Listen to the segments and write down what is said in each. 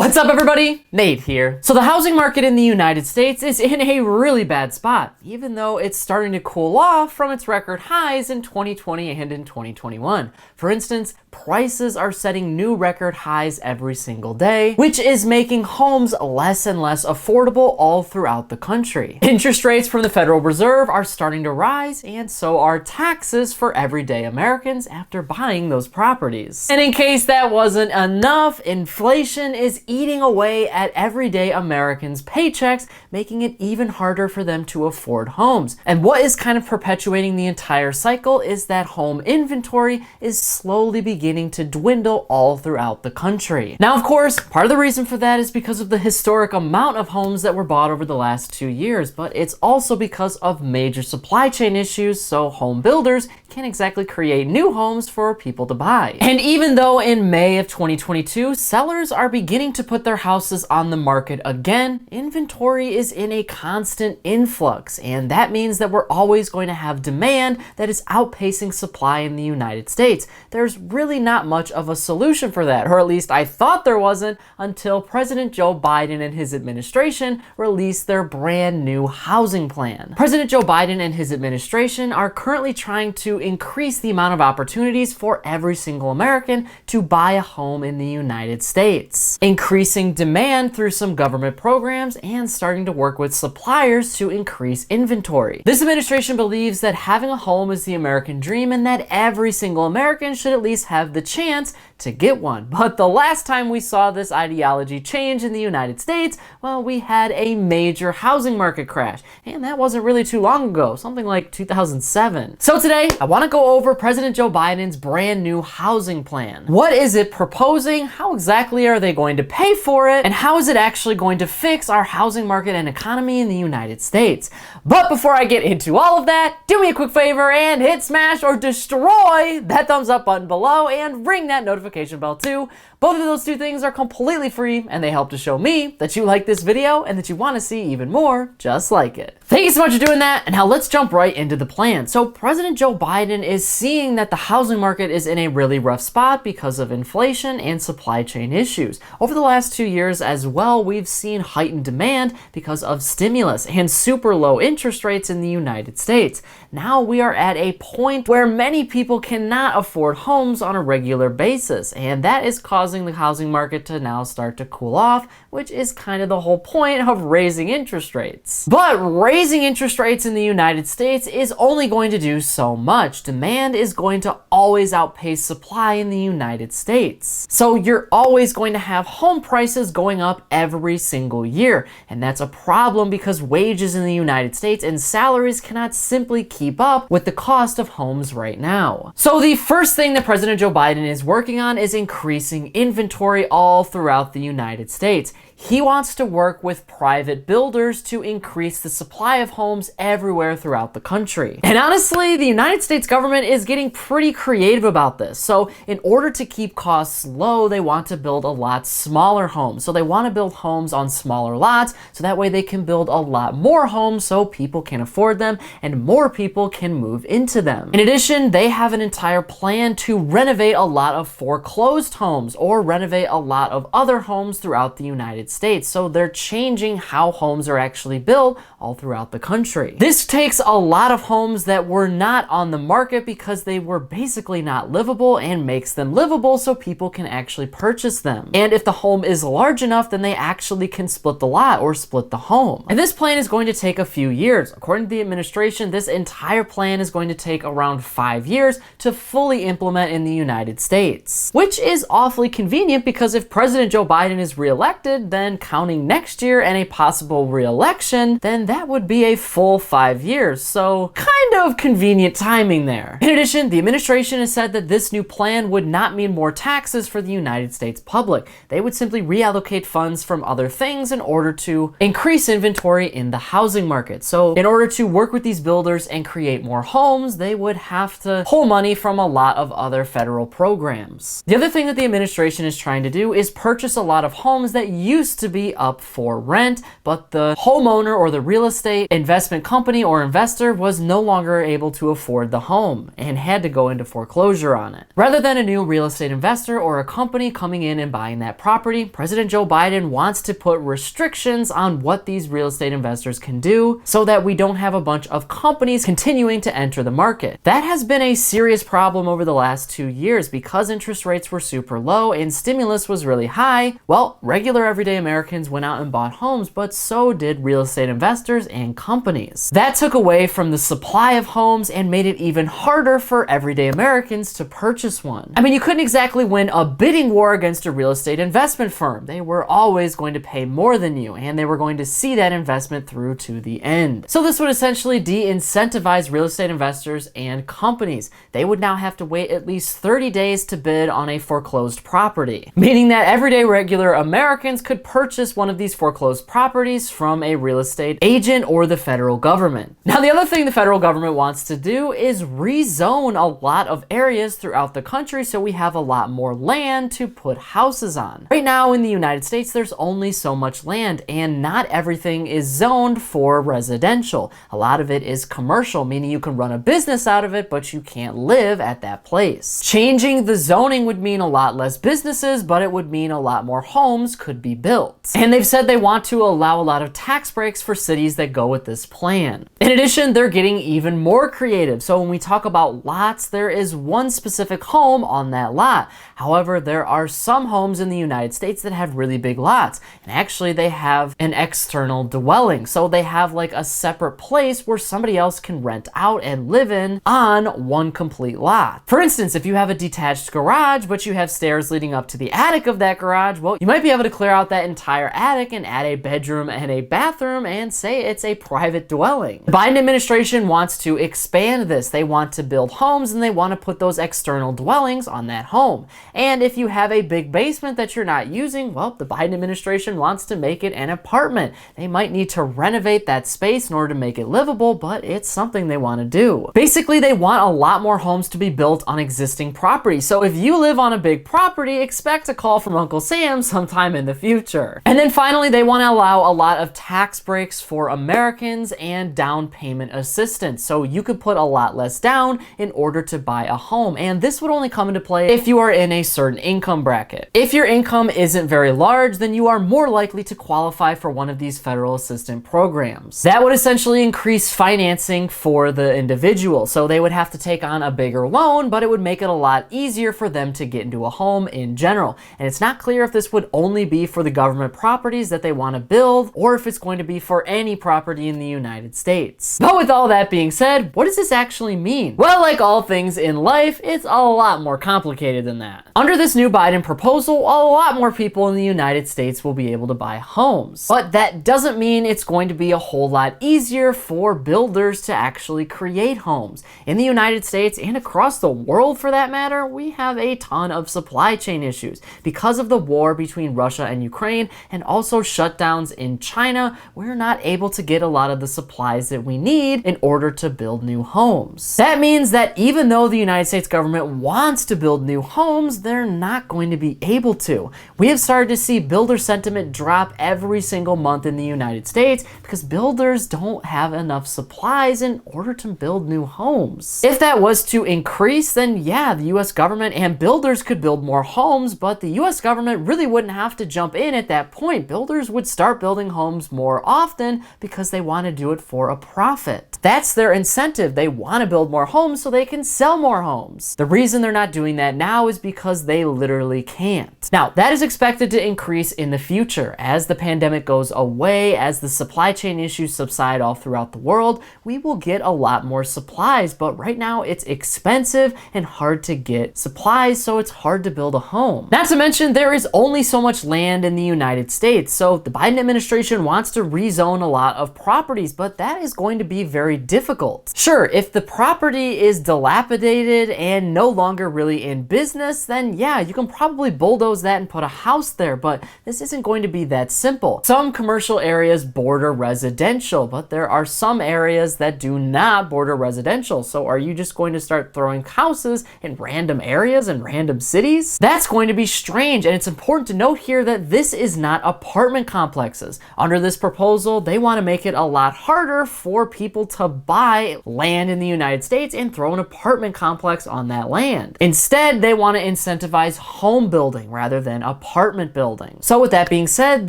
What's up everybody? Nate here. So the housing market in the United States is in a really bad spot, even though it's starting to cool off from its record highs in 2020 and in 2021. For instance, prices are setting new record highs every single day, which is making homes less and less affordable all throughout the country. Interest rates from the Federal Reserve are starting to rise, and so are taxes for everyday Americans after buying those properties. And in case that wasn't enough, inflation is eating away at everyday Americans' paychecks, making it even harder for them to afford homes. And what is kind of perpetuating the entire cycle is that home inventory is slowly beginning to dwindle all throughout the country. Now, of course, part of the reason for that is because of the historic amount of homes that were bought over the last 2 years, but it's also because of major supply chain issues, so home builders can't exactly create new homes for people to buy. And even though in May of 2022, sellers are beginning to put their houses on the market again, inventory is in a constant influx, and that means that we're always going to have demand that is outpacing supply in the United States. There's really not much of a solution for that, or at least I thought there wasn't until President Joe Biden and his administration released their brand new housing plan. President Joe Biden and his administration are currently trying to increase the amount of opportunities for every single American to buy a home in the United States, increasing demand through some government programs and starting to work with suppliers to increase inventory. This administration believes that having a home is the American dream and that every single American should at least have the chance to get one. But the last time we saw this ideology change in the United States, well, we had a major housing market crash, and that wasn't really too long ago, something like 2007. So today, I want to go over President Joe Biden's brand new housing plan. What is it proposing? How exactly are they going to pay for it? And how is it actually going to fix our housing market and economy in the United States? But before I get into all of that, do me a quick favor and hit smash or destroy that thumbs up button below and ring that notification bell too. Both of those two things are completely free and they help to show me that you like this video and that you want to see even more just like it. Thank you so much for doing that, and now let's jump right into the plan. So President Joe Biden is seeing that the housing market is in a really rough spot because of inflation and supply chain issues. Over the last 2 years as well, we've seen heightened demand because of stimulus and super low interest rates in the United States. Now we are at a point where many people cannot afford homes on a regular basis, and that is causing the housing market to now start to cool off, which is kind of the whole point of raising interest rates. But raising interest rates in the United States is only going to do so much. Demand is going to always outpace supply in the United States. So you're always going to have home prices going up every single year. And that's a problem because wages in the United States and salaries cannot simply keep up with the cost of homes right now. So the first thing that President Joe Biden is working on is increasing inventory all throughout the United States. He wants to work with private builders to increase the supply of homes everywhere throughout the country. And honestly, the United States government is getting pretty creative about this. So in order to keep costs low, they want to build a lot smaller homes. So they want to build homes on smaller lots, so that way they can build a lot more homes so people can afford them and more people can move into them. In addition, they have an entire plan to renovate a lot of foreclosed homes or renovate a lot of other homes throughout the United States. So they're changing how homes are actually built all throughout the country. This takes a lot of homes that were not on the market because they were basically not livable and makes them livable so people can actually purchase them. And if the home is large enough, then they actually can split the lot or split the home. And this plan is going to take a few years. According to the administration, this entire plan is going to take around 5 years to fully implement in the United States, which is awfully convenient because if President Joe Biden is reelected, then counting next year and a possible re-election, then that would be a full 5 years. So kind of convenient timing there. In addition, the administration has said that this new plan would not mean more taxes for the United States public. They would simply reallocate funds from other things in order to increase inventory in the housing market. So in order to work with these builders and create more homes, they would have to pull money from a lot of other federal programs. The other thing that the administration is trying to do is purchase a lot of homes that used to be up for rent, but the homeowner or the real estate investment company or investor was no longer able to afford the home and had to go into foreclosure foreclosure on it. Rather than a new real estate investor or a company coming in and buying that property, President Joe Biden wants to put restrictions on what these real estate investors can do so that we don't have a bunch of companies continuing to enter the market. That has been a serious problem over the last 2 years because interest rates were super low and stimulus was really high. Well, regular everyday Americans went out and bought homes, but so did real estate investors and companies. That took away from the supply of homes and made it even harder for everyday Americans to purchase one. I mean, you couldn't exactly win a bidding war against a real estate investment firm. They were always going to pay more than you, and they were going to see that investment through to the end. So this would essentially de-incentivize real estate investors and companies. They would now have to wait at least 30 days to bid on a foreclosed property, meaning that everyday regular Americans could purchase one of these foreclosed properties from a real estate agent or the federal government. Now, the other thing the federal government wants to do is rezone a lot of areas throughout the country so we have a lot more land to put houses on. Right now in the United States, there's only so much land, and not everything is zoned for residential. A lot of it is commercial, meaning you can run a business out of it, but you can't live at that place. Changing the zoning would mean a lot less businesses, but it would mean a lot more homes could be built. And they've said they want to allow a lot of tax breaks for cities that go with this plan. In addition, they're getting even more creative. So when we talk about lots, there is one specific home on that lot. However, there are some homes in the United States that have really big lots, and actually they have an external dwelling. So they have like a separate place where somebody else can rent out and live in on one complete lot. For instance, if you have a detached garage, but you have stairs leading up to the attic of that garage, well, you might be able to clear out that entire attic and add a bedroom and a bathroom and say it's a private dwelling. The Biden administration wants to expand this. They want to build homes and they want to put those external dwellings on that home. And if you have a big basement that you're not using, well, the Biden administration wants to make it an apartment. They might need to renovate that space in order to make it livable, but it's something they want to do. Basically, they want a lot more homes to be built on existing property. So if you live on a big property, expect a call from Uncle Sam sometime in the future. And then finally, they want to allow a lot of tax breaks for Americans and down payment assistance. So you could put a lot less down in order to buy a home. And this would only come into play if you are in a certain income bracket. If your income isn't very large, then you are more likely to qualify for one of these federal assistance programs. That would essentially increase financing for the individual. So they would have to take on a bigger loan, but it would make it a lot easier for them to get into a home in general. And it's not clear if this would only be for the government properties that they want to build, or if it's going to be for any property in the United States. But with all that being said, what does this actually mean? Well, like all things in life, it's a lot more complicated than that. Under this new Biden proposal, a lot more people in the United States will be able to buy homes. But that doesn't mean it's going to be a whole lot easier for builders to actually create homes. In the United States and across the world for that matter, we have a ton of supply chain issues because of the war between Russia and Ukraine and also shutdowns in China. We're not able to get a lot of the supplies that we need in order to build new homes. That means that even though the United States government wants to build new homes, they're not going to be able to. We have started to see builder sentiment drop every single month in the United States because builders don't have enough supplies in order to build new homes. If that was to increase, then yeah, the US government and builders could build more homes, but the US government really wouldn't have to jump in at that point. Builders would start building homes more often because they want to do it for a profit. That's their incentive. They want to build more homes so they can sell more homes. The reason they're not doing that now is because they literally can't. Now, that is expected to increase in the future. As the pandemic goes away, as the supply chain issues subside all throughout the world, we will get a lot more supplies, but right now it's expensive and hard to get supplies, so it's hard to build a home. Not to mention, there is only so much land in the United States, so the Biden administration wants to rezone a lot of properties, but that is going to be very difficult. Sure, if the property is dilapidated and no longer really in business, then yeah, you can probably bulldoze that and put a house there, but this isn't going to be that simple. Some commercial areas border residential, but there are some areas that do not border residential. So are you just going to start throwing houses in random areas and random cities? That's going to be strange, and it's important to note here that this is not apartment complexes. Under this proposal, they want to make it a lot harder for people to to buy land in the United States and throw an apartment complex on that land. Instead, they want to incentivize home building rather than apartment building. So with that being said,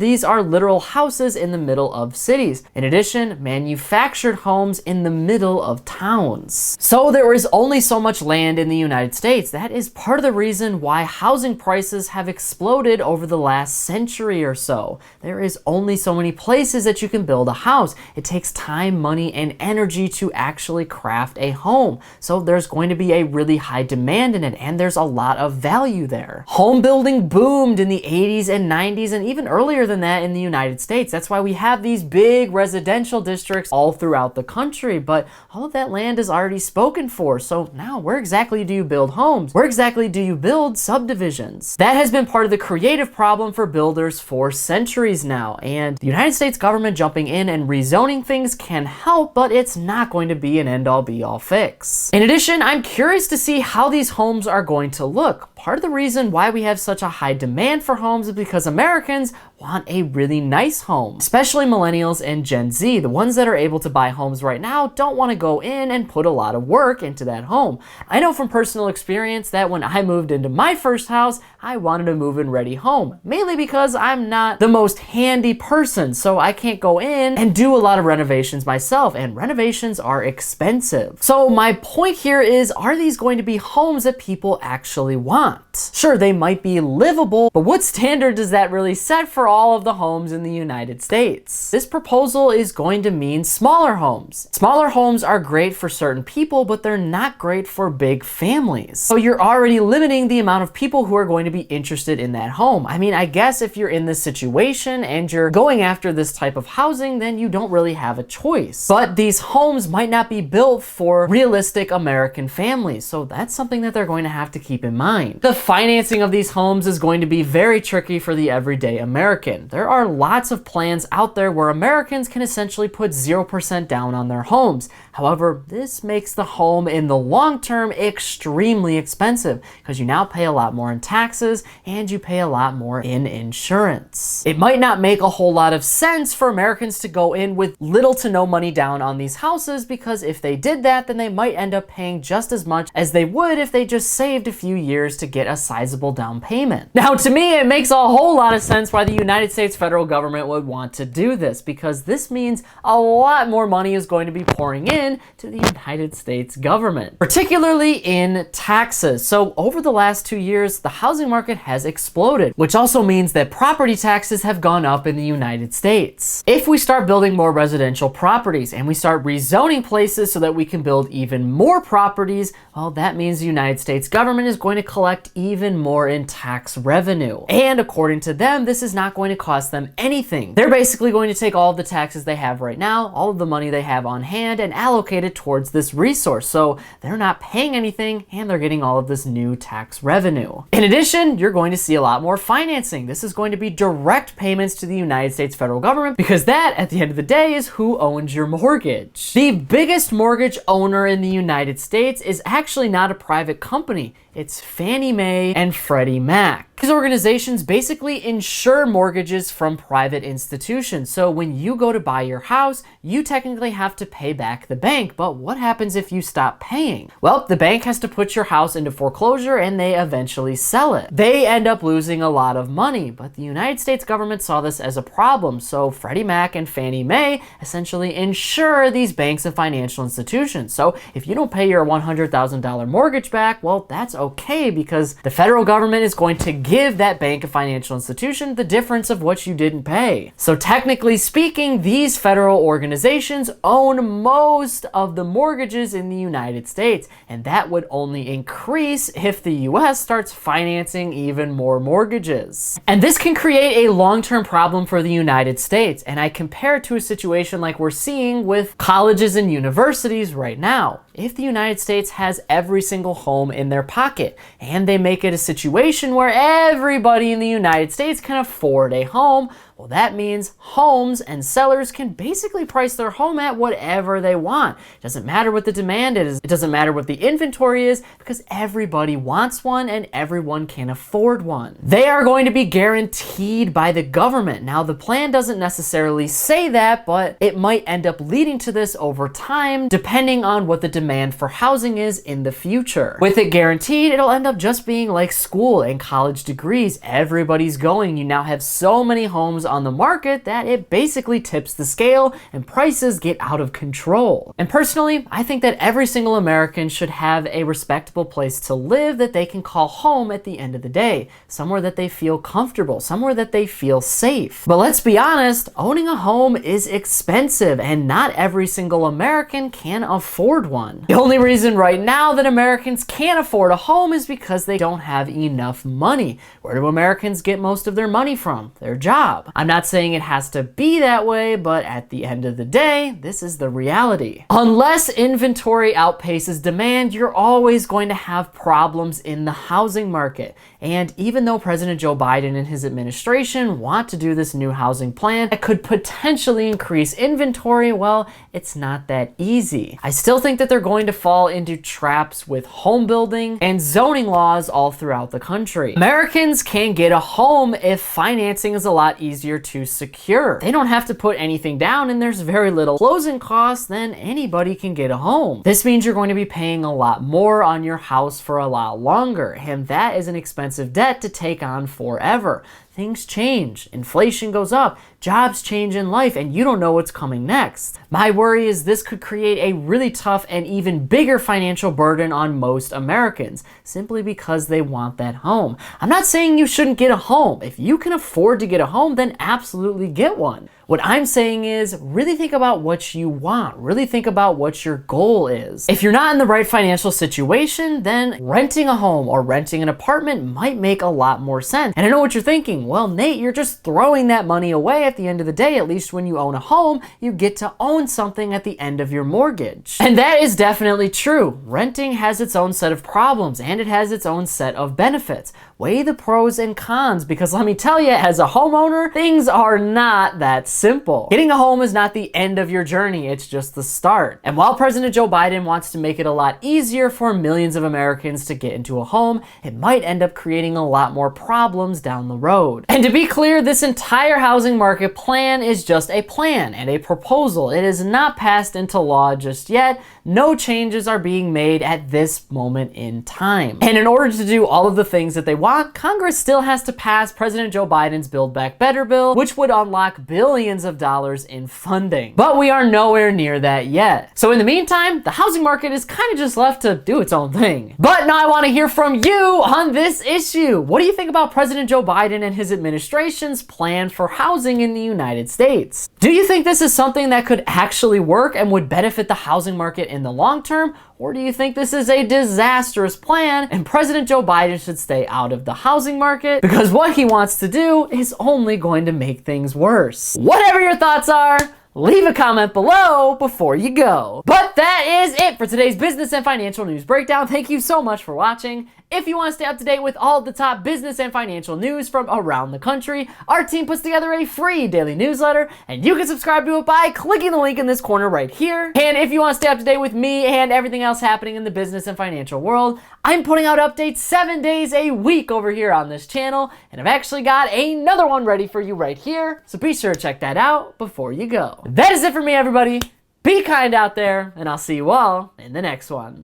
these are literal houses in the middle of cities. In addition, manufactured homes in the middle of towns. So there is only so much land in the United States. That is part of the reason why housing prices have exploded over the last century or so. There is only so many places that you can build a house. It takes time, money, and energy to actually craft a home. So there's going to be a really high demand in it, and there's a lot of value there. Home building boomed in the 80s and 90s, and even earlier than that in the United States. That's why we have these big residential districts all throughout the country, but all of that land is already spoken for. So now where exactly do you build homes? Where exactly do you build subdivisions? That has been part of the creative problem for builders for centuries now, and the United States government jumping in and rezoning things can help, but it's not going to be an end-all be-all fix. In addition, I'm curious to see how these homes are going to look. Part of the reason why we have such a high demand for homes is because Americans want a really nice home, especially millennials and Gen Z. The ones that are able to buy homes right now don't want to go in and put a lot of work into that home. I know from personal experience that when I moved into my first house, I wanted a move-in ready home, mainly because I'm not the most handy person, so I can't go in and do a lot of renovations myself, and renovations are expensive. So my point here is, are these going to be homes that people actually want? Sure, they might be livable, but what standard does that really set for all of the homes in the United States? This proposal is going to mean smaller homes. Smaller homes are great for certain people, but they're not great for big families. So you're already limiting the amount of people who are going to be interested in that home. I mean, I guess if you're in this situation and you're going after this type of housing, then you don't really have a choice. But these homes might not be built for realistic American families, so that's something that they're going to have to keep in mind. The financing of these homes is going to be very tricky for the everyday American. There are lots of plans out there where Americans can essentially put 0% down on their homes. However, this makes the home in the long term extremely expensive because you now pay a lot more in taxes and you pay a lot more in insurance. It might not make a whole lot of sense for Americans to go in with little to no money down on these houses, because if they did that, then they might end up paying just as much as they would if they just saved a few years to get a sizable down payment. Now, to me, it makes a whole lot of sense why the United States federal government would want to do this, because this means a lot more money is going to be pouring in to the United States government, particularly in taxes. So over the last 2 years, the housing market has exploded, which also means that property taxes have gone up in the United States. If we start building more residential properties and we start rezoning places so that we can build even more properties, well, that means the United States government is going to collect even more in tax revenue. And according to them, this is not going to cost them anything. They're basically going to take all of the taxes they have right now, all of the money they have on hand, and allocate it towards this resource. So they're not paying anything and they're getting all of this new tax revenue. In addition, you're going to see a lot more financing. This is going to be direct payments to the United States federal government, because that, at the end of the day, is who owns your mortgage. The biggest mortgage owner in the United States is actually not a private company. It's Fannie Mae and Freddie Mac. These organizations basically insure mortgages from private institutions. So when you go to buy your house, you technically have to pay back the bank. But what happens if you stop paying? Well, the bank has to put your house into foreclosure and they eventually sell it. They end up losing a lot of money, but the United States government saw this as a problem. So Freddie Mac and Fannie Mae essentially insure these banks and financial institutions. So if you don't pay your $100,000 mortgage back, well, that's okay, because the federal government is going to give that bank and financial institution the difference of what you didn't pay. So technically speaking, these federal organizations own most of the mortgages in the United States, and that would only increase if the US starts financing even more mortgages. And this can create a long-term problem for the United States, and I compare it to a situation like we're seeing with colleges and universities right now. if the United States has every single home in their pocket and they make it a situation where everybody in the United States can afford a home, well, that means homes and sellers can basically price their home at whatever they want. It doesn't matter what the demand is. It doesn't matter what the inventory is, because everybody wants one and everyone can afford one. They are going to be guaranteed by the government. Now, the plan doesn't necessarily say that, but it might end up leading to this over time, depending on what the demand for housing is in the future. With it guaranteed, it'll end up just being like school and college degrees. Everybody's going. You now have so many homes on the market that it basically tips the scale and prices get out of control. And personally, I think that every single American should have a respectable place to live that they can call home at the end of the day. Somewhere that they feel comfortable, somewhere that they feel safe. But let's be honest, owning a home is expensive and not every single American can afford one. The only reason right now that Americans can't afford a home is because they don't have enough money. Where do Americans get most of their money from? Their job. I'm not saying it has to be that way, but at the end of the day, this is the reality. Unless inventory outpaces demand, you're always going to have problems in the housing market. And even though President Joe Biden and his administration want to do this new housing plan that could potentially increase inventory, well, it's not that easy. I still think that they're going to fall into traps with home building and zoning laws all throughout the country. Americans can get a home if financing is a lot easier to secure. They don't have to put anything down and there's very little closing costs, then anybody can get a home. This means you're going to be paying a lot more on your house for a lot longer, and that is an expensive debt to take on forever. Things change, inflation goes up, jobs change in life, and you don't know what's coming next. My worry is this could create a really tough and even bigger financial burden on most Americans, simply because they want that home. I'm not saying you shouldn't get a home. If you can afford to get a home, then absolutely get one. What I'm saying is really think about what you want. Really think about what your goal is. If you're not in the right financial situation, then renting a home or renting an apartment might make a lot more sense. And I know what you're thinking. Well, Nate, you're just throwing that money away at the end of the day. At least when you own a home, you get to own something at the end of your mortgage. And that is definitely true. Renting has its own set of problems and it has its own set of benefits. Weigh the pros and cons, because let me tell you, as a homeowner, things are not that simple. Getting a home is not the end of your journey, it's just the start. And while President Joe Biden wants to make it a lot easier for millions of Americans to get into a home, it might end up creating a lot more problems down the road. And to be clear, this entire housing market plan is just a plan and a proposal. It is not passed into law just yet. No changes are being made at this moment in time. And in order to do all of the things that they want, Congress still has to pass President Joe Biden's Build Back Better bill, which would unlock billions of dollars in funding. But we are nowhere near that yet. So in the meantime, the housing market is kind of just left to do its own thing. But now I want to hear from you on this issue. What do you think about President Joe Biden and his administration's plan for housing in the United States? Do you think this is something that could actually work and would benefit the housing market in the long term? Or do you think this is a disastrous plan and President Joe Biden should stay out of the housing market because what he wants to do is only going to make things worse? Whatever your thoughts are, leave a comment below before you go. But that is it for today's business and financial news breakdown. Thank you so much for watching. If you want to stay up to date with all of the top business and financial news from around the country, our team puts together a free daily newsletter, and you can subscribe to it by clicking the link in this corner right here. And if you want to stay up to date with me and everything else happening in the business and financial world, I'm putting out updates 7 days a week over here on this channel, and I've actually got another one ready for you right here, so be sure to check that out before you go. That is it for me, everybody. Be kind out there, and I'll see you all in the next one.